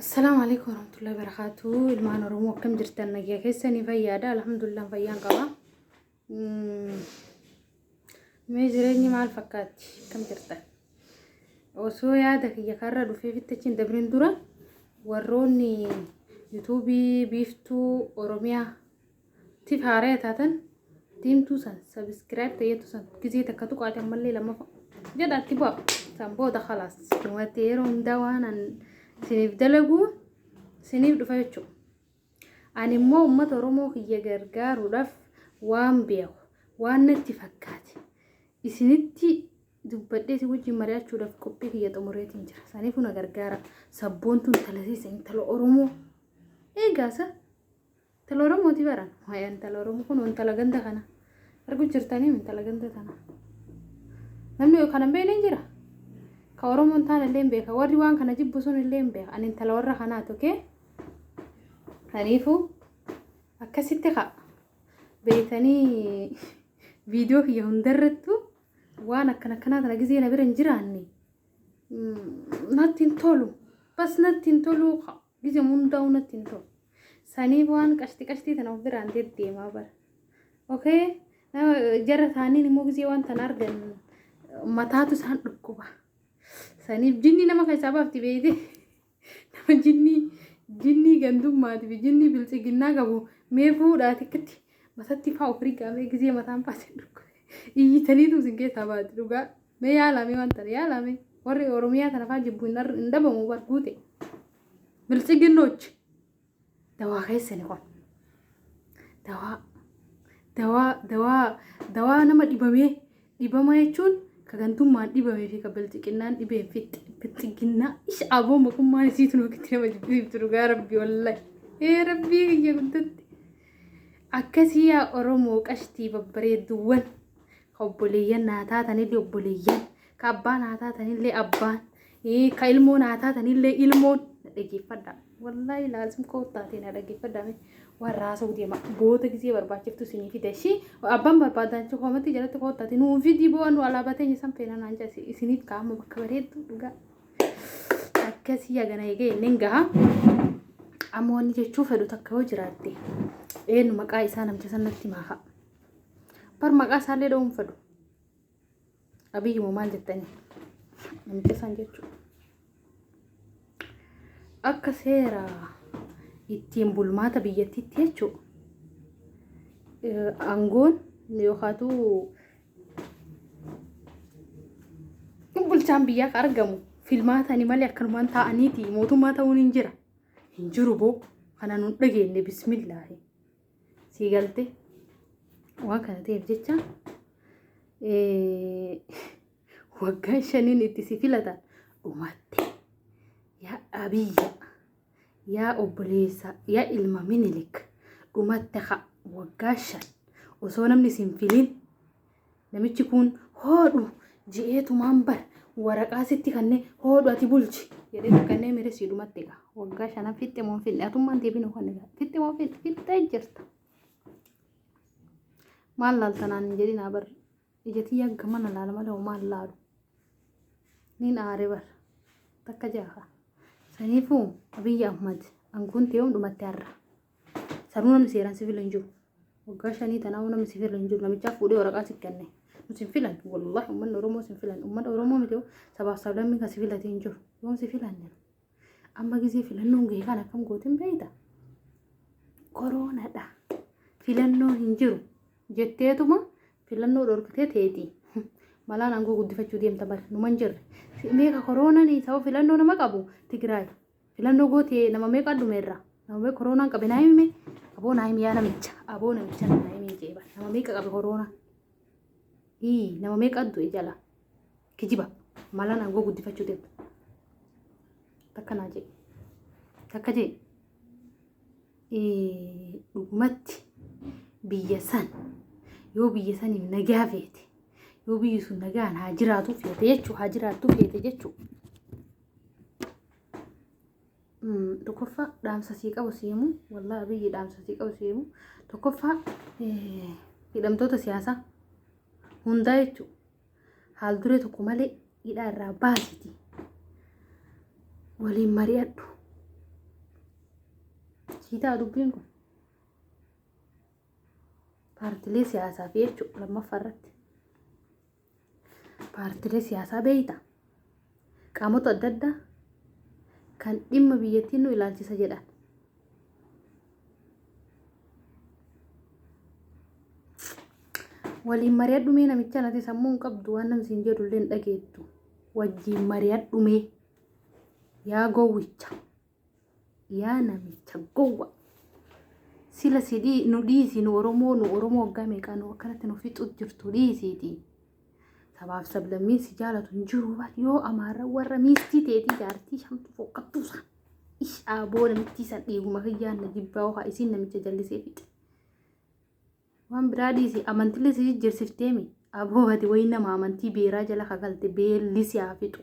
السلام عليكم ورحمة الله وبركاته. المعنى رمو كم جرتنا يا كيسني فيادا الحمد لله فيان قوا ما جريني مع الفكات كم جرتا وسو يادك يا كرر في التجين دبرين دورا وروني يوتيوبي بيفتو أوروميا تيف هارية تاتن تيم توسن سبسكرايب تيتوسن كذي تكتو قاعد عملي لما جد أتبع سامبو ده خلاص وتيرون دوانا سنيف دلقو سنيف دفايتشو أنا مو أمة رومو هي جرجار ودف وان بيو وان نتفكات إسنتي دبدتي وجه مريات شو دف كوبي هي تمريت إنجر سنيفنا جرجارة سبون تنتلسي سين تلو أرومو إيه جاسا تلو أرومو تبارن هاي أنت تلو أرومو كنون تلاجندا خنا أرجو جرتاني من تلاجندا ثنا نمني يكانن بين إنجرا كورمون تان اللين بيك وري وان كان جيب بسون اللين بيك أن انت لورا خنات أوكي هنيفو أكسيتك بيتني فيديو هي هندرتو وانا كنا تلاقي أنا برنجراني نتين تولو بس نتين تولو جزء من داو نتين تولو ساني وان كشتي تنوبر عندي دي ما بر أوكي جرى ثاني نمو جزء وان تناردن متاتو سان ركوبا سانيف جني نما كيسابا في بيتي نما جني جندوم ما تبي جني بلسي جنا كابو ميفو داتي كتي مساتي فاو فريقا مي كذي متام باسي دركو إيه تنيدو سنكي سابا دركا مي يالامي وانتر يالامي وري أوروميا تنفع جبو نر ندبا مو بركوتي بلسي جنوش دوا خيسني كون دوا نما ديبامي يجون كأنتم ما ديبامي في قبل تكنان ديبام في تكنا إيش أبو ما كم ما نسيتوا كتير ما جبتوا بتروجا ربي والله إيه ربي يا كنت أكاسيا أرومو كشتي ببريد دوان كابوليان ناتا تاني لي أبوليان كابان ناتا تاني لي أبان إيه كإلمون ناتا تاني لي إلمون دقي فدا والله لازم كوتاتين دقي فدا مي والراس ودي ما بوت كذي برباچف تو سيني في دشي وأبان بربادان شو هم تيجي جالت كوتاتين وفي دي بوان ولا باتين يسام فينا نانجا سيني كام بكبريد دوغا أكاسيا جنا يجي نينجا أموني تشوف هذا تكوي جراتي إيه نمك عايسان أم جسنا تيماها بار مك عسالي دوم فدو أبي يوم ما جتني أم جسنا جتشو أكسيرا ittiin bulmaata biyyattiitti jechuudha. Aangoon yookaatu bulchaan biyyaa argamu filmaatanii malee akkanumaan taa'aniiti mootummaa ta'uun hin jiru boo kana nun dhageenye bismillaahi sii galte waan kana ta'eef jecha waggaa shaniin itti si filatan dhumatte yaa abiyya yaa obboleessa yaa ilma minilik dhumatte waggaa shan osoo namni sin filin namichi kun hoodhu ji'eetumaan bar waraqaa sitti kannee hoodhu ati bulchi jedhee kannee mere sii dhumatte waggaa shanan fitte moo finne atummaan deebinu kannee fitte moo fitte jirta maal laaltanaan hin jedhin bar ijati yagga mana laalama lahu maal laalu nin aare bar takka jaaha sanifu Abiy Ahmad angkun tiom dhumatte har'a sanuu namni seeraan si filan jiru waggaa shanii tanaa namni si filan jiru namicha fuudhee waraqaa si kenne nuti filan wallahi ummanni Oromoo si filan ummanni Oromoo miti sabaaf sablammi kan si filatiin jiru yoom si filan amma gisee filannoon gahee kan akkam gootin beeyta koroonadha filannoo hin jiru jetteetuma filannoo dhorkitee teetii malaan aangoo guddifachuu deemta bar numan jirre meeqa koroonanii sababa filannoo nama qabu Tigraay filannoo gootee nama meeqa dhumeerra nama meeqa koroonaan qabe naa hime aboo naa hime yaa namicha aboo namicha naa hime jeeba nama meeqa qabe koroona nama meeqa du'e jala kijiba malaan aangoo guddifachuu deemta takka jee dhugumatti biyya san yoo biyya saniif nagaa feete yoo biyyi sun nagaan haa jiraatu feete jechuu haa jiraattu feete jechuu tokkoffaa dhaamsa sii qabu siimuu wallaahi biyyi dhaamsa sii qabu siimuu tokkoffaa hidhamtoota siyaasaa hundaa jechuu haal duree tokko malee hidhaa irraa baasiti waliin mari'adhu Kita dubbiin kun paartilee siyaasaa fi jechuudha lammaffaa irratti. Paartilee siyaasaa beeyta qaamota adda addaa kan dhimma biyyattiin nu ilaalchisa jedhan. Waliin mari'adhumee namicha nati sammuun qabdu waan namni siin jedhu illee hin dhageettu. Wajjiin mari'adhumee yaa gowwicha yaa namicha gowwa sila sidii nu dhiisi nu Oromoo waggaa meeqaa nu akkanatti nu fixuut jirtu dhiisiiti. Sabaaf sablammii si jaalatu hin jiru yoo amaara warra miistii teetii jaartii shamtu foqqattuusa. Ishaa booda mitti san dhiiguma kiyyaan na jibbaa ho'a isiin namicha jallisee fixe. Waan biraa dhiisi amantiilee si jijjiirsifteemi aboo ati wayi nama amantii beeraa jala kagalte beelli si haa fixu.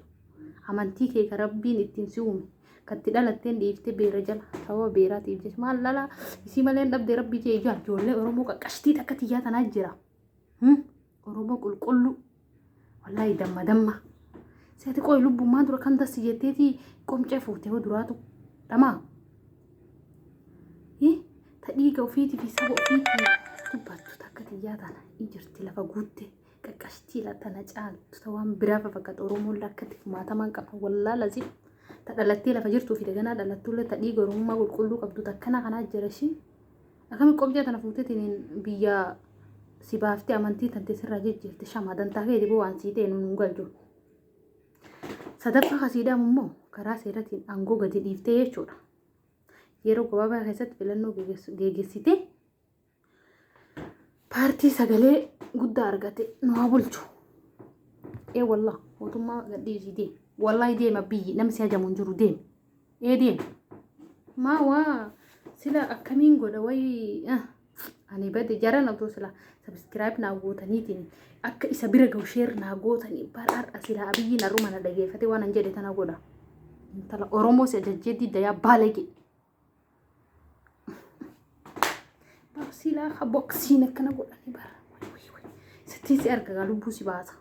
Amantii kee ka rabbiin ittiin si uume katti dhalatteen dhiiftee beera jala sababa beeraatiif jecha maal lala isii malee dhabdee rabbii jee ijoollee Oromoo qaqqashtii takka tiyyaa tanaa jira. Oromoo qulqulluu wallahi damma seeti qoy lubbummaan dura kan dassi jetteeti qomcee fuutee hoo duraatu dhamaa ta dhiiga ofiitii fi saba ofiitii dubbattu takka tiyyaa tana injirti lafa guutte qaqqashtii tana caaltu ta waan biraa fakkaatu Oromoon lakkatti kumaatamaan qaba wallaa lazim ta dhalattee lafa jirtuu fi daganaa dhalattuullee ta dhiiga Oromummaa qulqulluu qabdu takkana kanaa jira shi akkami qomcee tana fuuteetiin biyya si baaftee amantii tante sirraa jijjiirte shamadan taakee diboo waan sii ta'e nun galchu. Sadaffaa kasiidhaam immoo karaa seeratiin aangoo gadi dhiiftee jechuudha. Yeroo gabaabaa keessatti filannoo geggeessite paartii sagalee guddaa argate nu haa bulchu. Wallah mootummaa gadhiisii deem. Wallahi deema biyyi namni si hajamu hin jiru deem. Deem. Maa waa sila akkamiin godha wayi ani bade jaran abdoo sila subscribe naa gootaniitiin akka isa bira gahu share naa gootanii baradha sila abiyyi naruma na dhageeffate waan an jedhe tana godha. Intala Oromoo si ajajjee didda yaa baalage. Sila boksiin akkana godhanii bara. Sitti si argaa lubbuu si baasa.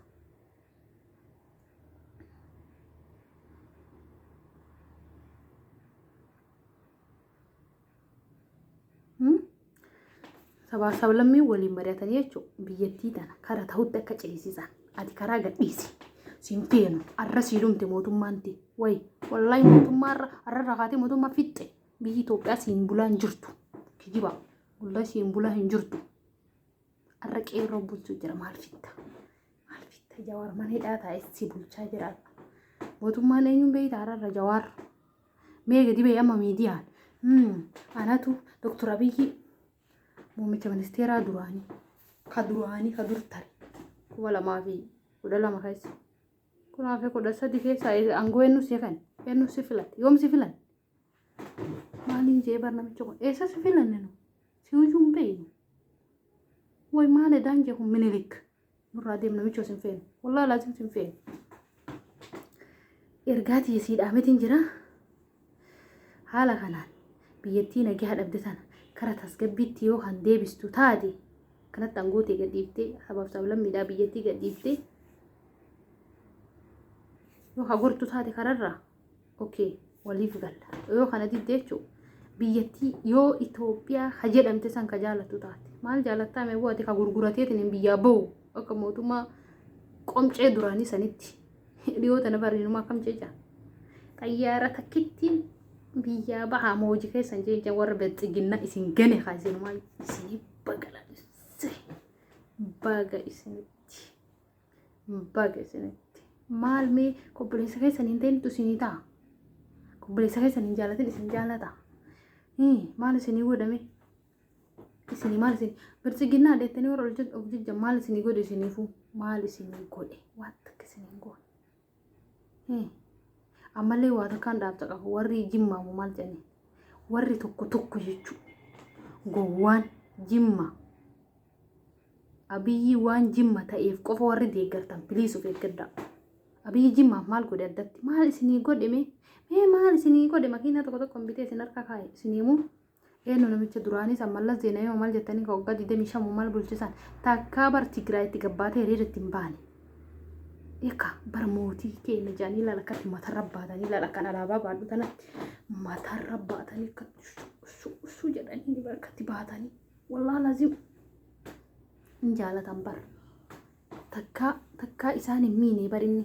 Sabaa sablammii waliin mari'atan jechuudha biyyattii tana karaa ta'utti akka ceesisan ati karaa gadhiisi siin feenu arra sii dhumte mootummaan ta'e wayi wallahi mootummaa arra rakaatee mootummaa fixxe biyyi Itoophiyaa siin bulaa hin jirtu kijiba wallahi siin bulaa hin jirtu arra qeerroo bulchuu jira maal fitta jawaar maneedhaa taa'ee si bulchaa jira mootummaan eenyuun beeyta arra jawaar meega dibee amma miidiyaan anatu Dr. Abiyyi Muummicha ministeeraa duraanii ka dur tare 2012 keessa 2013 keessa aangoo eenyu si filate yoom si filan maaliin jee barnamicha kun eessa si filanne nu si hujuu hin beeynu way maal edaan jee kun minilik nurraa deem namicha sin feenu wallaa laasim sin feenu ergaatii sii dhaametiin jira haala kanaan biyyattii nagaa dhabde tana karaa tasgabbiitti yoo kan deebistu taate kanatti aangootee gadhiiftee sabaaf sablammiidhaa biyyattii gadhiiftee yoo hagortu taate kararraa okay waliif galla yoo kana didde jechuudha biyyattii yoo Itoophiyaa ha jedhamte san ka jaalatu taate maal jaalattaa mee bu'ate ka gurgurateetiin biyyaa bahu akka mootummaa qomcee duraanii sanitti dhiyoota na barreeffama akkam jecha xayyaara takkittiin biyya baha mooji keessan jecha warra beexiginna isin gane kaasin maal isin baga isinitti maal mee qobboleessa keessan hin ta'in isinii ta'a qobboleessa keessan hin jaalatin isin jaalata maal isinii godhame isinii maal isin beexiginna adeettanii warra of jijja maal isinii godhe isiniifu maal isinii godhe waan takka isinii godhe ammallee waa takkaan dhaabta qabu warri jimmaamu maal jedhani warri tokko jechuudha gowwaan jimma abiyyi waan jimma ta'eef qofa warri deeggartan biliisuuf eeggaddaa abiyyi jimmaaf maal godhe addatti maal isinii godhe mee maal isinii godhe makiinaa tokko bitee isin harka kaa'e isiniimu eenyu namicha duraanis ammallas zeenayoo maal jettanii ka waggaa 25 maal bulchisan takkaa bar Tigraayitti gabbaatee hiriira ittiin baane eka barmootii keenya jaanii lalakkatti matarra baatanii lalakkan alaabaa baadhu tanatti matarra baatanii akka usu jedhanii bakkatti baatanii wallaahi lazim in jaalatan bar takkaa isaan hin miine barinni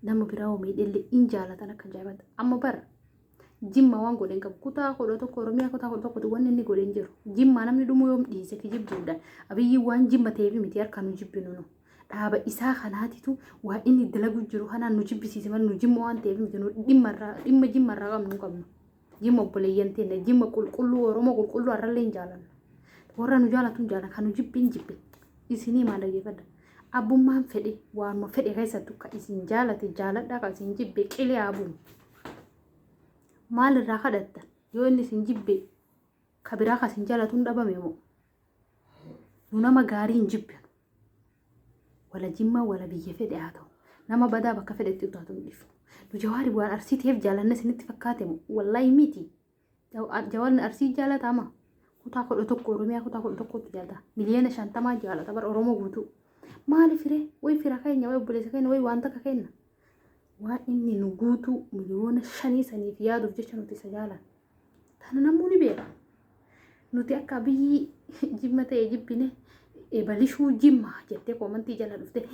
nama biraa hoomee dhellee in jaalatan akka jaabata amma bar jimma waan godhen qabu kutaa kodho tokko oromiyaa kutaa kodho tokko wanni inni godhen jiru jimma namni dhumuu yoom dhiise kijibduudha abiyyi waan jimma ta'eef miti harka nu jibbinu nu dhaaba isaa kanaatitu waa inni dalagu jiru kanaan nu jibbisiise malee nu jimma waan ta'eef miti nu dhimma jimma irraa qabnu jimma obboleeyyan ta'e jimma qulqulluu oromoo qulqulluu har'allee hin jaalannu warra nu jaalatu hin jaalan kan nu jibbe isinii maal dhageeffadha abbummaan fedhe waanuma fedhe keessattu ka isin jaalate jaaladhaa ka isin jibbe qilee abuun maal irraa kadhatta yoo inni isin jibbe ka biraa ka isin jaalatu hin dhabame moo nu nama gaarii hin jibbe wala jimma wala biyya fedhe haa ta'u nama badaa bakka fedhetti utaatu hin dhiifnu nu jawaari waan arsii ta'eef jaalanna isinitti fakkaate moo wallaahi miti jawaarni arsii jaalatama kutaa kodho tokko oromiyaa kutaa kodho tokkotti jaalata miliyoona 50 jaalata bar oromoo guutuu maali firee way fira keenya way obboleessa keenya way waan takka keenya waan inni nu guutuu miliyoona 5 saniif yaaduuf jecha nuti isa jaalan tana namuu ni beeka nuti akka biyyi jimma ta'e jibbine ebalishuu jimma jettee koomantii jala dhufte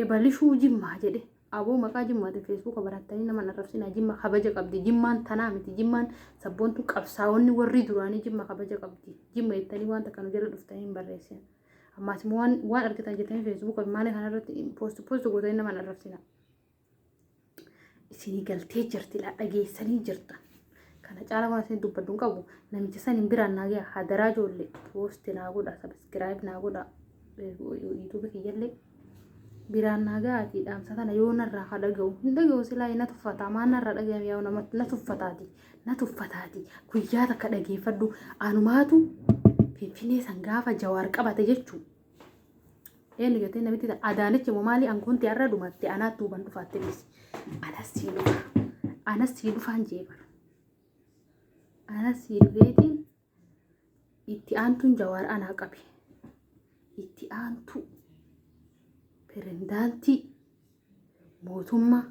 ebalishuu jimma jedhe aboo maqaa jimmaati feesbuuka barattanii nama narrabsina jimma kabaja qabdi jimmaan tanaa miti jimmaan sabboontu qabsaa'onni warri duraanii jimma kabaja qabdi jimma jettanii waan takka nu jala dhuftanii hin barreessin ammaas waan argitan jettanii feesbuuka maali kanarratti poost gootanii nama narrabsina isinii galtee jirti laa dhageessanii jirta kana caala waan isin dubbadduun qabu namicha san hin biraan naa gaya hadaraa ijoollee poosti naa godha sabiskiraayib naa godha yuutuubi kiyyallee biraan naa gaati dhaamsa tana yoo narraa ka dhaga'u hin dhaga'u silaa na tuffataa maan narraa dhaga'ame yaa namatti na tuffataati guyyaa takka dhageeffadhu anumaatu finfinnee san gaafa jawaar qabate jechuu eenyu gatee namitti adaanichi moo maali ankuunti har'a dhumatte anaat duuban dhufaatte bisi anas sii dhufaan jeebar anas sii dhufeetiin itti aantuun jawaar anaa qabe itti aantu pirendaantii mootummaa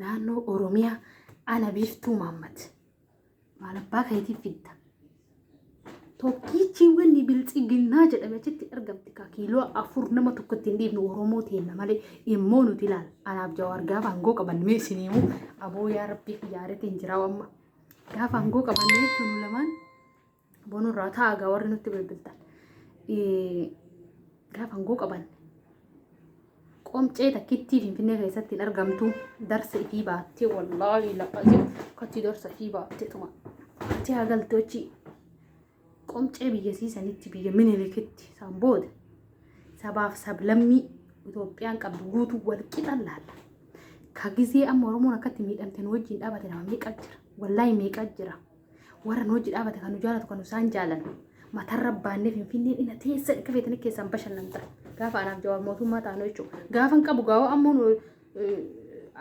naannoo oromiyaa ana biiftuu Mahammad maal abbaa keetii fidda tokkichi wanni biltsiginnaa jedhame achitti argamti ka kiiloo 4 nama tokkotti hin dhiibnu oromoo teenna malee immoo nuti ilaal anaaf jawaar gaafa hangoo qabannee isiniimu aboo yaa rabbii xiyyaaratiin jiraa amma gaafa hangoo qabannee jechuun lamaan bonurraa taagaa warri nutti bilbiltan gaafa hangoo qabanne qomcee takkitti finfinnee keessatti hin argamtu darsa ifii baattee wallaahi laqasee katti darsa ifii baattee tuma ati hagaltochi qomcee biyya siisanitti biyya minilikatti isaan booda sabaaf sablammii Itoophiyaan qabdu guutuu wal qixan laalla ka gizee amma oromoon akkatti miidhamte nu wajjin dhaabate nama meeqa jira wallaahi meeqa jira warra nu wajjin dhaabate kan nu jaalatu kan isaan jaalan matarra baannee finfinneen ina teessa dhika feetanii keessan bashannanta gaafa anaaf jawaar mootummaa taanoo jechuudha gaafan qabu gaawa ammoo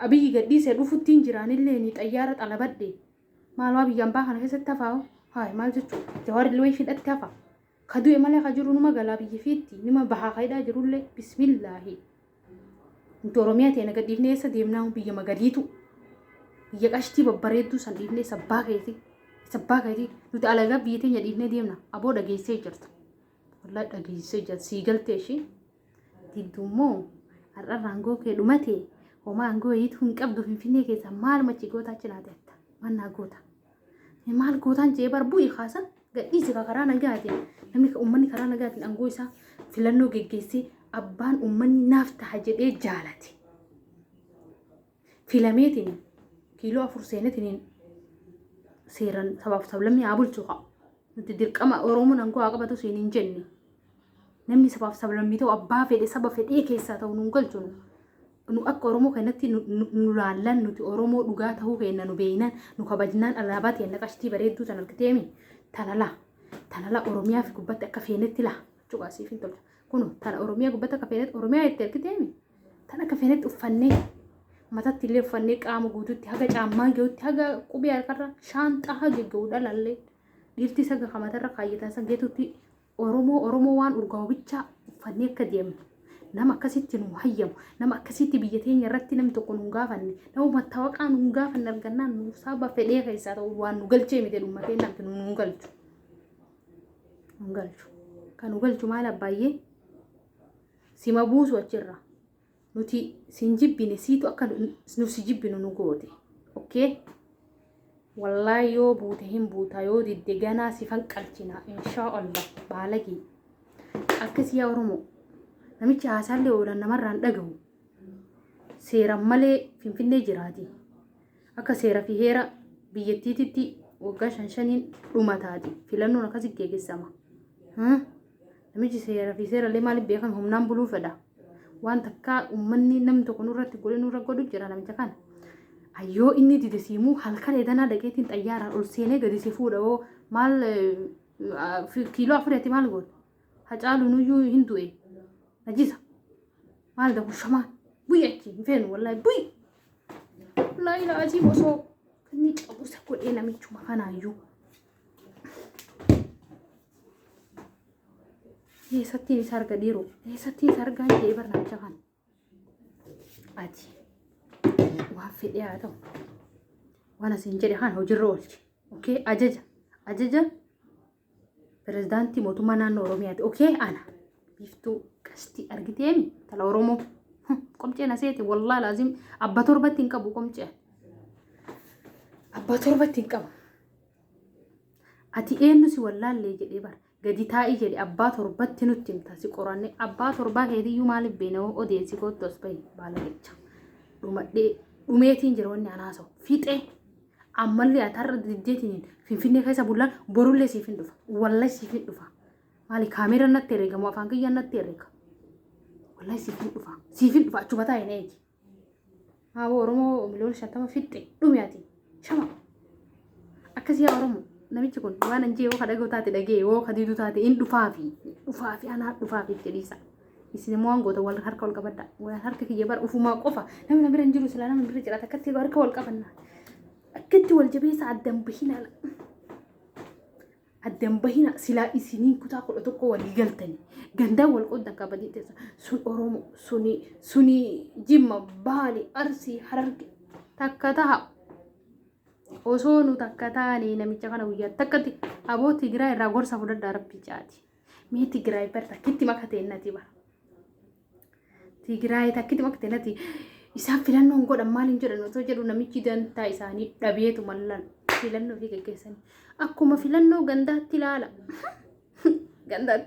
abiyyi gadhiisee dhufuttiin jiraanillee ni xayyaara xalabadhe maalwaa biyyaan baa kana keessatti hafaa'u haay maal jechuudha jawaar illee fidhatti hafa kadu'e malee ka jiru numa galaa biyyi fiitti nima bahaa kaydhaa jirullee bismillaahi nuti oromiyaa ta'e naga dhiifnee eessa deemnaa biyya magadiitu biyya qashtii babbareedduu san dhiifnee sabbaa keetii nuti alagaa biyya teenya dhiifnee deemna aboo dhageessee jirta wallaahi dhageessee jirta sii galtee ishee didduummoo har'a raangoo kee dhumate homaa angoo yiitu hin qabdu finfinnee keessa maal machi gootaa cinaa ta'etta mannaa goota maal gootaan jee barbu'i kaasan gadhiisi karaa nagaatiin namni uummanni karaa nagaatiin angoo isaa filannoo geggeessee abbaan uummanni naaf ta'a jedhee jaalate filameetiin kiiloo 4 seenetiin seeran sabaaf sablammii haa bulchu haa nuti dirqama oromoon angoo haa qabatu siin hin jenne namni sabaaf sablammii ta'u abbaa fedhe saba fedhee keessaa ta'u nuun galchu nu akka oromoo keenyatti nu laallan nuti oromoo dhugaa ta'uu keenya nu beeynan nu kabajnaan alaabaa ta'e naqashtii bareedduu tan argiteemi tanala oromiyaa fi gubbatti akka feenetti laa cuqaasiif hin tolcha kun tana oromiyaa gubbatti akka feenetti oromiyaa itti argiteemi tan akka feenetti uffannee matatti illee uffannee qaama guutuutti haga caammaa gahuutti haga qubee harkarra shaanxaa haga gahuu dhalallee dhiirti isa gahamatarra kaayyatan san geetutti oromoo waan urgaa'u bichaa uffannee akka deemnu nama akkasitti nu hayyamu nama akkasitti biyya teenya irratti namni tokko nu gaafanne nama mattawaqaa nu gaafanne argannaan nu saba fedhee keessaa ta'u waan nu galchee miti dhumma keenya namti nu galchu kan nu galchu maal abbaayee sima buusu achirra nuti sin jibbine siitu akka nu si jibbinu nu goote okay wallahi yoo buute hin buuta yoo didde ganaa si fanqalchina insha Allah baalagi akkasi yaa Oromoo namichi haasaallee oolan namarraan dhagahu seeraan malee finfinnee jiraati akka seera fi heera biyyattiititti waggaa 5 dhumataati filannoon akkasi geggeessama namichi seera fi seerallee maaliif beekan humnaan buluu fedha waan takka ummanni namni tokko nurratti godhe nurra godhu jira namicha kana ayyoo inni dide siimuu halkan edanaa dhaqeetiin xayyaaraan ol seenee gadi si fuudha oo maal kiiloo 4 maal godhe hacaalu nuyyuu hin du'e najisa maal da bushamaan buyyachi hin wallahi buy la ilaha illa osoo kanni cabusa godhee namichuma kanaayyuu eessatti isa arga dhiiroo eessatti isa argaa jee barnaacha kan ati waan fedhee haa ta'u waan asiin jedhe kan hojiirra oolchi okay ajaja pirezidaantii mootummaa naannoo Oromiyaati okay ana biftuu qasti argiteemi tala Oromoo qomceen aseeti wallahi laazim abba torbatti hin qabu qomceen abba torbatti hin qabu ati eenyu si wallaallee jedhee bara gadi taa'ii jedhe abbaa torbatti nutti himta si qoranne abbaa torbaa keetiyyuu maaliif beenoo odeessi kottos bahi baalagecha dhumeetiin jira wanni anaasawu fixee ammallee atarra diddeetiin finfinnee keessa bullaan borullee siif hin dhufa wallahi siif hin dhufa maali kaameera natti herreegamu afaan kiyya natti herreega wallahi siif hin dhufa achuma taa'e neeti haaboo Oromoo miliyoona 50 fixxe dhumeeti shama akkasii yaa Oromoo namichi kun waan anjee yoo kadhagoo taate dhagee yoo kadiidu taate in dhufaafi anaa dhufaafi jedhiisa isin immoo wangoota wal harka wal qabadda wal harka kiyya bara ufumaa qofa namni bira hin jiru silaa namni bira jiraata akkatti harka wal qabanna akkatti wal jabeessa addan bahina silaa isiniin kutaa 11 walii galtani gandaan wal qoddan qabadii teessa sun Oromoo suni Jimma Baali Arsii Hararge takka taha osoo nu takka taane namicha kana guyyaa takkatti aboo Tigraay irraa gorsa fudhadhaa rabbi caati mee Tigraay bar takkitti makatee nati bara Tigraay takkitti makatee nati isaan filannoon godhan maaliin jedhan osoo jedhu namichi dantaa isaanii dhabeetu mallan filannoo fi geggeessanii akkuma filannoo gandaatti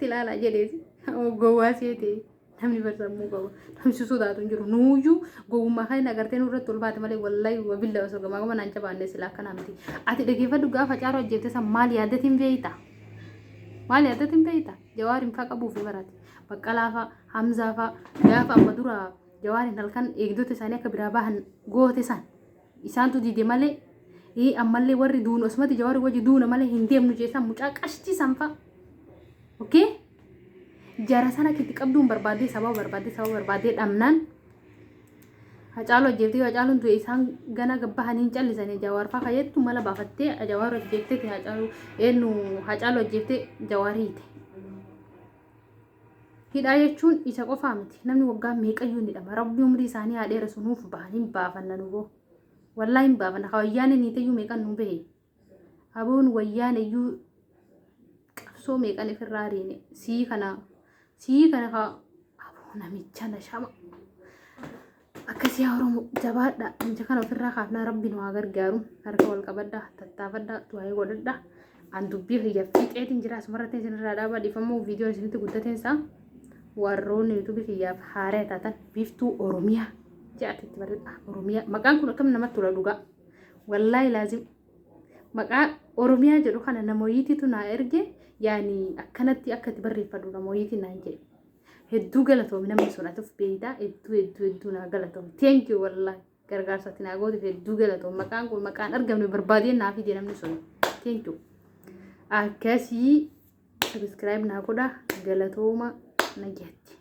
ilaala jedheeti gowwaa seetee namni barsaamuu qaba namni sodaatu hin jiru nuuyyuu gowwummaa kan agartee nurratti ol baate malee wallahi wabilla osoo gamaa naan jabaanne silaa akkanaa miti ati dhageeffadhu gaafa caaroo ajjeefte san maal yaadatiin beeyta Jawaariin faa qabuufi baraati Baqqalaa faa Hamzaa faa gaafa amma dura Jawaariin halkan eegdota isaanii akka biraa bahan goote san isaantu dide malee ammallee warri duunu osumatti Jawaari wajji duuna malee hin deemnu jeesan mucaa qashti san faa okay jara sana kitti qabduun barbaadee sababa barbaadee dhamnaan hacaaloo ajjeeftee hacaaluun du'e isaan gana gabbahanii callisanii Jawaar faa kayyattu mala baafattee Jawaar ajjeeftee hacaaloo ajjeeftee Jawaariite hidhaa jechuun isa qofaa miti namni waggaa meeqayyuu ni dhama rabbi umrii isaanii haadheera sunuuf bahanii baafanna nuboo wallahi hin baafanna wayyaan niiteyyuu meeqan nu bahe aboon wayyaan iyyuu qabsoo meeqan ifirraa riine sii kana ka aboo namicha na shama akkasii yaa Oromoo jabaadha namicha kana ofirraa kaafnaa rabbi nu haa gargaaru harka wal qabadha tattaafadha tuwaayee godhadha an dubbii kiyya fiixeetiin jira asumarratti isinirraa dhaabaa dhiifamuu viidiyoon isinitti guddateensa warroonni yuutuubii kiyyaaf haaraa taatan biftuu Oromiyaa jedhatetti barreedha Oromiyaa maqaan kun akkam namatti tola dhugaa wallaahi laazim maqaa Oromiyaa jedhu kana namootatu naa erge yaani akkanatti akkatti barreeffadhu namooti naan jedhe hedduu galatoomi namni sun atuuf beeydaa hedduu naa galatoomi thank you wallahi gargaarsatti naa goote hedduu galatoomi maqaan kun maqaan argamne barbaadeen naa fide namni sun thank you akkasii subscribe naa godha galatooma nageetti